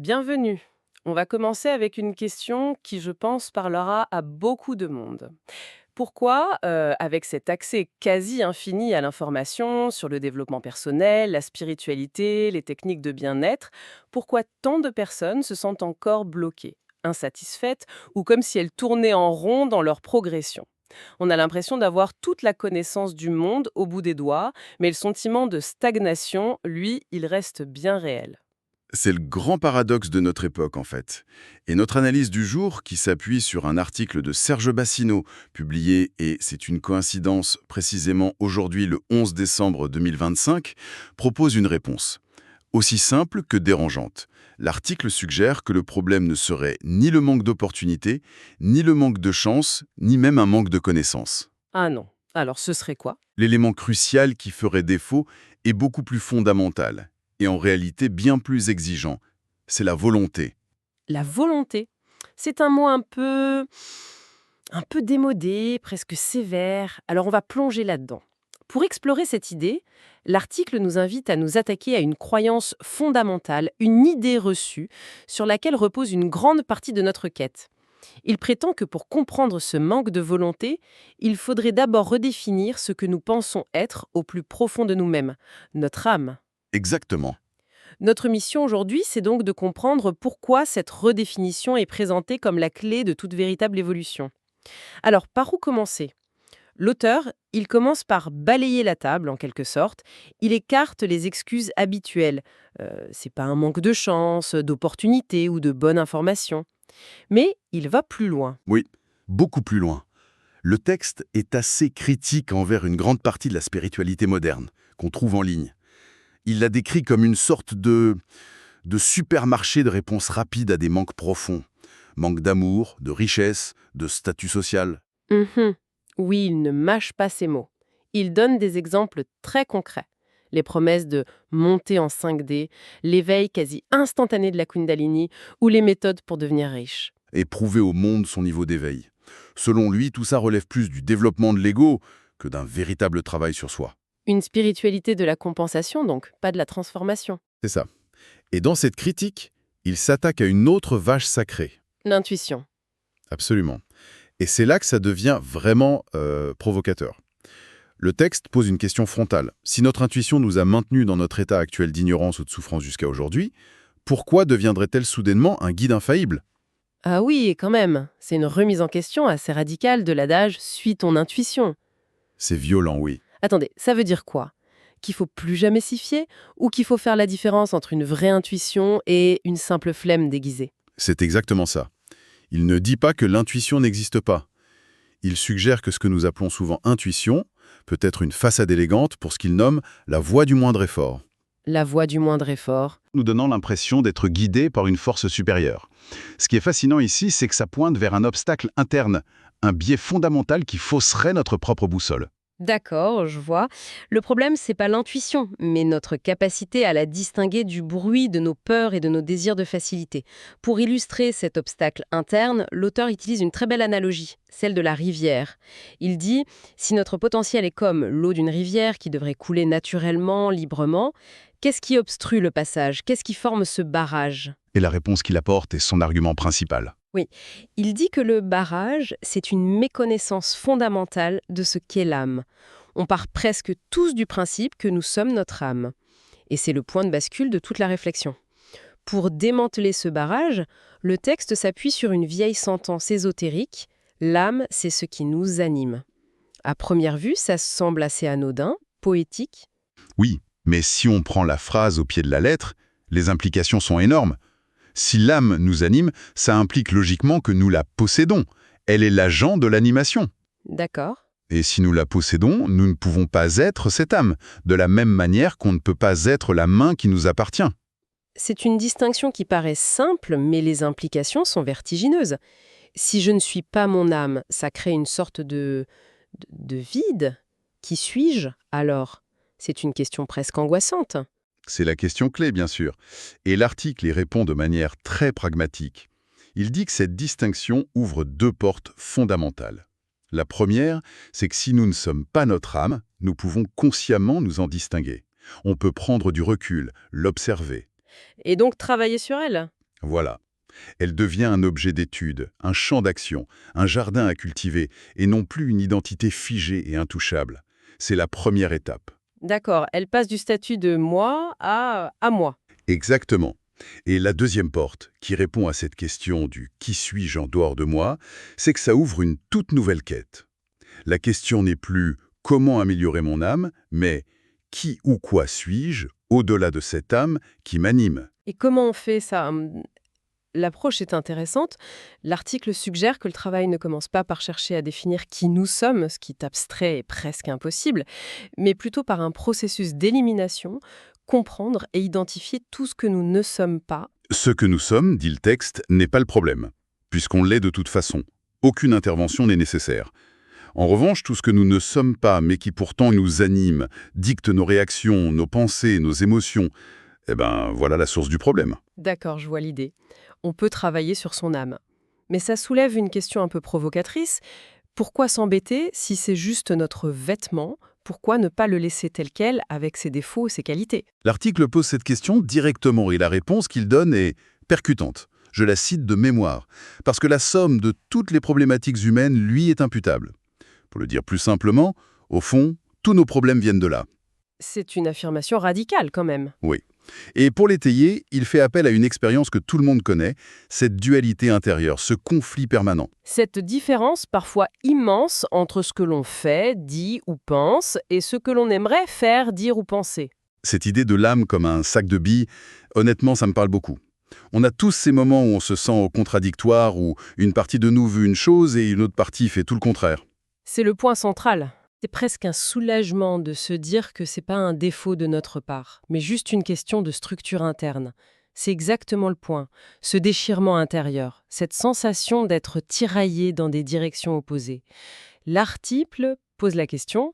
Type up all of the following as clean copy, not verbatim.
Bienvenue. On va commencer avec une question qui, je pense, parlera à beaucoup de monde. Pourquoi, avec cet accès quasi infini à l'information sur le développement personnel, la spiritualité, les techniques de bien-être, pourquoi tant de personnes se sentent encore bloquées, insatisfaites ou comme si elles tournaient en rond dans leur progression? On a l'impression d'avoir toute la connaissance du monde au bout des doigts, mais le sentiment de stagnation, lui, il reste bien réel. C'est le grand paradoxe de notre époque, en fait. Et notre analyse du jour, qui s'appuie sur un article de Serge Bassino, publié, et c'est une coïncidence, précisément aujourd'hui le 11 décembre 2025, propose une réponse. Aussi simple que dérangeante. L'article suggère que le problème ne serait ni le manque d'opportunités, ni le manque de chance, ni même un manque de connaissances. Ah non. Alors ce serait quoi? L'élément crucial qui ferait défaut est beaucoup plus fondamental, et en réalité bien plus exigeant. C'est la volonté. La volonté. C'est un mot un peu démodé, presque sévère. Alors on va plonger là-dedans. Pour explorer cette idée, l'article nous invite à nous attaquer à une croyance fondamentale, une idée reçue, sur laquelle repose une grande partie de notre quête. Il prétend que pour comprendre ce manque de volonté, il faudrait d'abord redéfinir ce que nous pensons être au plus profond de nous-mêmes, notre âme. Exactement. Notre mission aujourd'hui, c'est donc de comprendre pourquoi cette redéfinition est présentée comme la clé de toute véritable évolution. Alors, par où commencer? L'auteur, il commence par balayer la table, en quelque sorte. Il écarte les excuses habituelles. C'est pas un manque de chance, d'opportunité ou de bonne information. Mais il va plus loin. Oui, beaucoup plus loin. Le texte est assez critique envers une grande partie de la spiritualité moderne, qu'on trouve en ligne. Il la décrit comme une sorte de supermarché de réponses rapides à des manques profonds. Manque d'amour, de richesse, de statut social. Mhm. Oui, il ne mâche pas ses mots. Il donne des exemples très concrets. Les promesses de monter en 5D, l'éveil quasi instantané de la Kundalini ou les méthodes pour devenir riche. Et prouver au monde son niveau d'éveil. Selon lui, tout ça relève plus du développement de l'ego que d'un véritable travail sur soi. Une spiritualité de la compensation, donc, pas de la transformation. C'est ça. Et dans cette critique, il s'attaque à une autre vache sacrée. L'intuition. Absolument. Et c'est là que ça devient vraiment provocateur. Le texte pose une question frontale. Si notre intuition nous a maintenus dans notre état actuel d'ignorance ou de souffrance jusqu'à aujourd'hui, pourquoi deviendrait-elle soudainement un guide infaillible? Ah oui, et quand même, c'est une remise en question assez radicale de l'adage «suis ton intuition». C'est violent, oui. Attendez, ça veut dire quoi? Qu'il faut plus jamais s'y fier ou qu'il faut faire la différence entre une vraie intuition et une simple flemme déguisée? C'est exactement ça. Il ne dit pas que l'intuition n'existe pas. Il suggère que ce que nous appelons souvent intuition peut être une façade élégante pour ce qu'il nomme la voie du moindre effort, La voix du moindre effort. nous donnant l'impression d'être guidé par une force supérieure. Ce qui est fascinant ici, c'est que ça pointe vers un obstacle interne, un biais fondamental qui fausserait notre propre boussole. D'accord, je vois. Le problème, c'est pas l'intuition, mais notre capacité à la distinguer du bruit de nos peurs et de nos désirs de facilité. Pour illustrer cet obstacle interne, l'auteur utilise une très belle analogie, celle de la rivière. Il dit, si notre potentiel est comme l'eau d'une rivière qui devrait couler naturellement, librement, qu'est-ce qui obstrue le passage? Qu'est-ce qui forme ce barrage? Et la réponse qu'il apporte est son argument principal. Oui, il dit que le barrage, c'est une méconnaissance fondamentale de ce qu'est l'âme. On part presque tous du principe que nous sommes notre âme. Et c'est le point de bascule de toute la réflexion. Pour démanteler ce barrage, le texte s'appuie sur une vieille sentence ésotérique: l'âme, c'est ce qui nous anime. À première vue, ça semble assez anodin, poétique. Oui, mais si on prend la phrase au pied de la lettre, les implications sont énormes. Si l'âme nous anime, ça implique logiquement que nous la possédons. Elle est l'agent de l'animation. D'accord. Et si nous la possédons, nous ne pouvons pas être cette âme, de la même manière qu'on ne peut pas être la main qui nous appartient. C'est une distinction qui paraît simple, mais les implications sont vertigineuses. Si je ne suis pas mon âme, ça crée une sorte de vide. Qui suis-je alors? C'est une question presque angoissante. C'est la question clé, bien sûr. Et l'article y répond de manière très pragmatique. Il dit que cette distinction ouvre deux portes fondamentales. La première, c'est que si nous ne sommes pas notre âme, nous pouvons consciemment nous en distinguer. On peut prendre du recul, l'observer. Et donc travailler sur elle. Voilà. Elle devient un objet d'étude, un champ d'action, un jardin à cultiver, et non plus une identité figée et intouchable. C'est la première étape. D'accord, elle passe du statut de moi à moi. Exactement. Et la deuxième porte, qui répond à cette question du «qui suis-je en dehors de moi?», c'est que ça ouvre une toute nouvelle quête. La question n'est plus «comment améliorer mon âme?», mais «qui ou quoi suis-je au-delà de cette âme qui m'anime?». Et comment on fait ça? L'approche est intéressante. L'article suggère que le travail ne commence pas par chercher à définir qui nous sommes, ce qui est abstrait et presque impossible, mais plutôt par un processus d'élimination, comprendre et identifier tout ce que nous ne sommes pas. Ce que nous sommes, dit le texte, n'est pas le problème, puisqu'on l'est de toute façon. Aucune intervention n'est nécessaire. En revanche, tout ce que nous ne sommes pas, mais qui pourtant nous anime, dicte nos réactions, nos pensées, nos émotions, eh ben voilà la source du problème. D'accord, je vois l'idée. On peut travailler sur son âme. Mais ça soulève une question un peu provocatrice. Pourquoi s'embêter si c'est juste notre vêtement? Pourquoi ne pas le laisser tel quel avec ses défauts et ses qualités? L'article pose cette question directement et la réponse qu'il donne est percutante. Je la cite de mémoire, parce que la somme de toutes les problématiques humaines lui est imputable. Pour le dire plus simplement, au fond, tous nos problèmes viennent de là. C'est une affirmation radicale quand même. Oui. Et pour l'étayer, il fait appel à une expérience que tout le monde connaît, cette dualité intérieure, ce conflit permanent. Cette différence parfois immense entre ce que l'on fait, dit ou pense et ce que l'on aimerait faire, dire ou penser. Cette idée de l'âme comme un sac de billes, honnêtement, ça me parle beaucoup. On a tous ces moments où on se sent au contradictoire, où une partie de nous veut une chose et une autre partie fait tout le contraire. C'est le point central. C'est presque un soulagement de se dire que c'est pas un défaut de notre part, mais juste une question de structure interne. C'est exactement le point. Ce déchirement intérieur, cette sensation d'être tiraillé dans des directions opposées. L'article pose la question,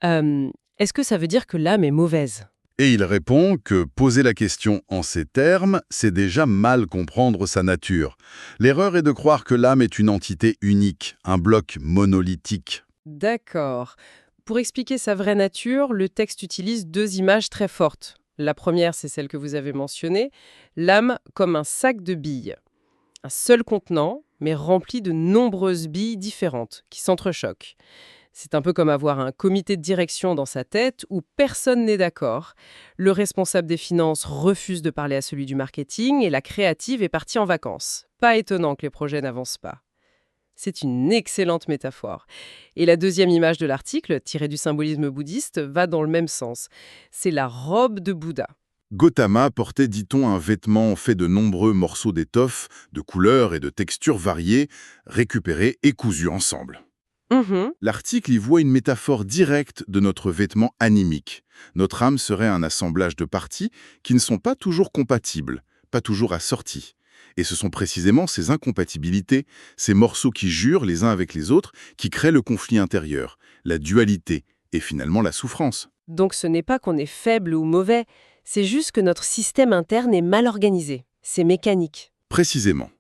est-ce que ça veut dire que l'âme est mauvaise? Et il répond que poser la question en ces termes, c'est déjà mal comprendre sa nature. L'erreur est de croire que l'âme est une entité unique, un bloc monolithique. D'accord. Pour expliquer sa vraie nature, le texte utilise deux images très fortes. La première, c'est celle que vous avez mentionnée, l'âme comme un sac de billes. Un seul contenant, mais rempli de nombreuses billes différentes, qui s'entrechoquent. C'est un peu comme avoir un comité de direction dans sa tête où personne n'est d'accord. Le responsable des finances refuse de parler à celui du marketing et la créative est partie en vacances. Pas étonnant que les projets n'avancent pas. C'est une excellente métaphore. Et la deuxième image de l'article, tirée du symbolisme bouddhiste, va dans le même sens. C'est la robe de Bouddha. Gautama portait, dit-on, un vêtement fait de nombreux morceaux d'étoffe, de couleurs et de textures variées, récupérés et cousus ensemble. Mhm. L'article y voit une métaphore directe de notre vêtement animique. Notre âme serait un assemblage de parties qui ne sont pas toujours compatibles, pas toujours assorties. Et ce sont précisément ces incompatibilités, ces morceaux qui jurent les uns avec les autres, qui créent le conflit intérieur, la dualité et finalement la souffrance. Donc ce n'est pas qu'on est faible ou mauvais, c'est juste que notre système interne est mal organisé. C'est mécanique. Précisément.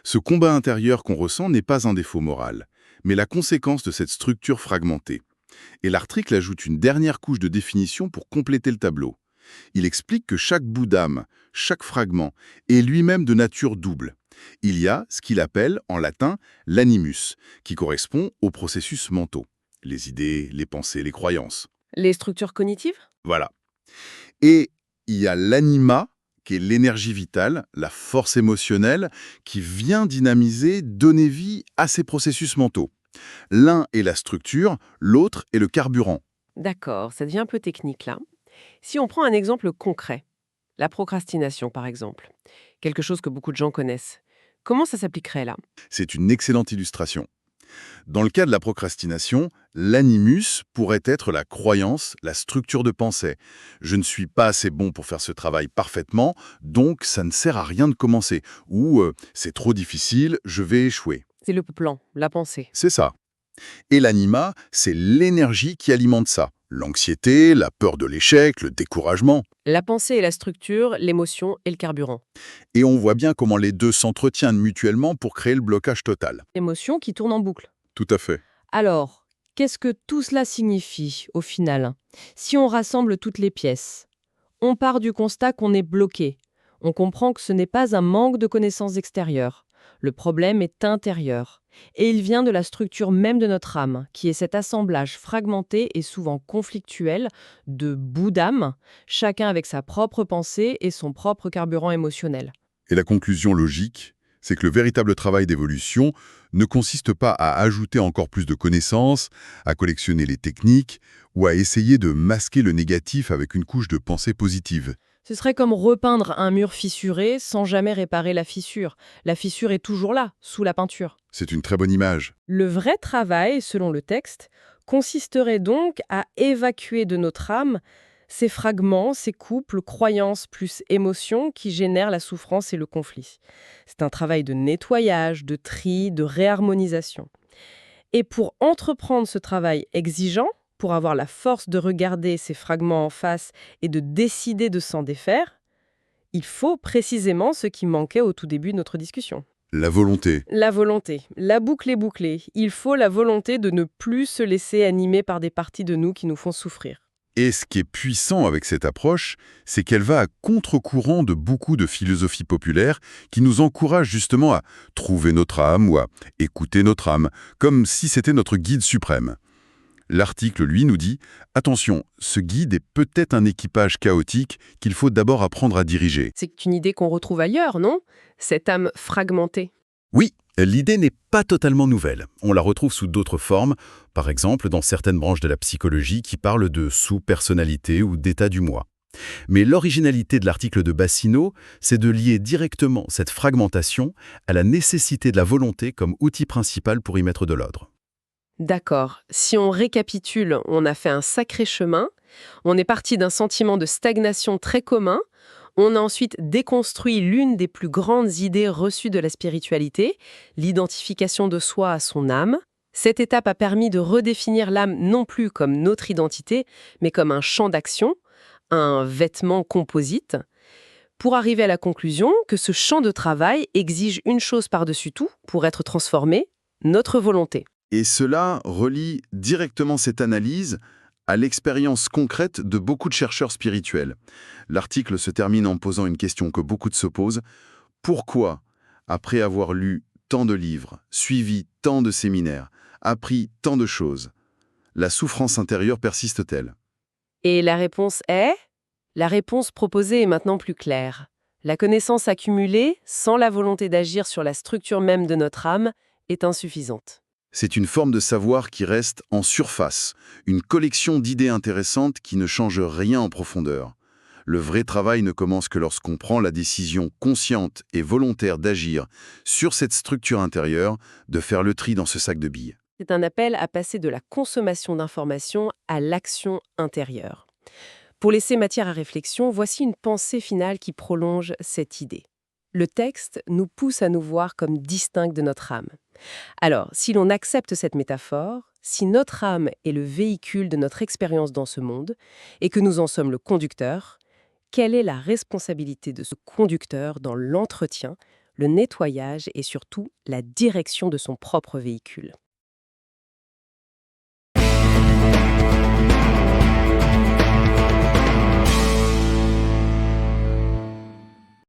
Ce combat intérieur qu'on ressent n'est pas un défaut moral, mais la conséquence de cette structure fragmentée. Et l'article ajoute une dernière couche de définition pour compléter le tableau. Il explique que chaque bout d'âme, chaque fragment, est lui-même de nature double. Il y a ce qu'il appelle, en latin, l'animus, qui correspond aux processus mentaux. Les idées, les pensées, les croyances. Les structures cognitives? Voilà. Et il y a l'anima, qui est l'énergie vitale, la force émotionnelle, qui vient dynamiser, donner vie à ces processus mentaux. L'un est la structure, l'autre est le carburant. D'accord, ça devient un peu technique là. Si on prend un exemple concret, la procrastination par exemple, quelque chose que beaucoup de gens connaissent, comment ça s'appliquerait là? C'est une excellente illustration. Dans le cas de la procrastination, l'animus pourrait être la croyance, la structure de pensée. Je ne suis pas assez bon pour faire ce travail parfaitement, donc ça ne sert à rien de commencer. Ou c'est trop difficile, je vais échouer. C'est le plan, la pensée. C'est ça. Et l'anima, c'est l'énergie qui alimente ça. L'anxiété, la peur de l'échec, le découragement. La pensée et la structure, l'émotion et le carburant. Et on voit bien comment les deux s'entretiennent mutuellement pour créer le blocage total. Émotion qui tourne en boucle. Tout à fait. Alors, qu'est-ce que tout cela signifie au final? Si on rassemble toutes les pièces, on part du constat qu'on est bloqué. On comprend que ce n'est pas un manque de connaissances extérieures. Le problème est intérieur. Et il vient de la structure même de notre âme, qui est cet assemblage fragmenté et souvent conflictuel de bouts d'âme, chacun avec sa propre pensée et son propre carburant émotionnel. Et la conclusion logique, c'est que le véritable travail d'évolution ne consiste pas à ajouter encore plus de connaissances, à collectionner les techniques ou à essayer de masquer le négatif avec une couche de pensée positive. Ce serait comme repeindre un mur fissuré sans jamais réparer la fissure. La fissure est toujours là, sous la peinture. C'est une très bonne image. Le vrai travail, selon le texte, consisterait donc à évacuer de notre âme ces fragments, ces couples, croyances plus émotions qui génèrent la souffrance et le conflit. C'est un travail de nettoyage, de tri, de réharmonisation. Et pour entreprendre ce travail exigeant, pour avoir la force de regarder ces fragments en face et de décider de s'en défaire, il faut précisément ce qui manquait au tout début de notre discussion. La volonté. La volonté. La boucle est bouclée. Il faut la volonté de ne plus se laisser animer par des parties de nous qui nous font souffrir. Et ce qui est puissant avec cette approche, c'est qu'elle va à contre-courant de beaucoup de philosophies populaires qui nous encouragent justement à trouver notre âme ou à écouter notre âme, comme si c'était notre guide suprême. L'article, lui, nous dit « Attention, ce guide est peut-être un équipage chaotique qu'il faut d'abord apprendre à diriger. » C'est une idée qu'on retrouve ailleurs, non? Cette âme fragmentée. Oui, l'idée n'est pas totalement nouvelle. On la retrouve sous d'autres formes, par exemple dans certaines branches de la psychologie qui parlent de sous-personnalité ou d'état du moi. Mais l'originalité de l'article de Bassino, c'est de lier directement cette fragmentation à la nécessité de la volonté comme outil principal pour y mettre de l'ordre. D'accord. Si on récapitule, on a fait un sacré chemin. On est parti d'un sentiment de stagnation très commun. On a ensuite déconstruit l'une des plus grandes idées reçues de la spiritualité, l'identification de soi à son âme. Cette étape a permis de redéfinir l'âme non plus comme notre identité, mais comme un champ d'action, un vêtement composite, pour arriver à la conclusion que ce champ de travail exige une chose par-dessus tout pour être transformé, notre volonté. Et cela relie directement cette analyse à l'expérience concrète de beaucoup de chercheurs spirituels. L'article se termine en posant une question que beaucoup se posent. Pourquoi, après avoir lu tant de livres, suivi tant de séminaires, appris tant de choses, la souffrance intérieure persiste-t-elle? Et la réponse est? La réponse proposée est maintenant plus claire. La connaissance accumulée, sans la volonté d'agir sur la structure même de notre âme, est insuffisante. C'est une forme de savoir qui reste en surface, une collection d'idées intéressantes qui ne changent rien en profondeur. Le vrai travail ne commence que lorsqu'on prend la décision consciente et volontaire d'agir sur cette structure intérieure, de faire le tri dans ce sac de billes. C'est un appel à passer de la consommation d'informations à l'action intérieure. Pour laisser matière à réflexion, voici une pensée finale qui prolonge cette idée. Le texte nous pousse à nous voir comme distincts de notre âme. Alors, si l'on accepte cette métaphore, si notre âme est le véhicule de notre expérience dans ce monde et que nous en sommes le conducteur, quelle est la responsabilité de ce conducteur dans l'entretien, le nettoyage et surtout la direction de son propre véhicule?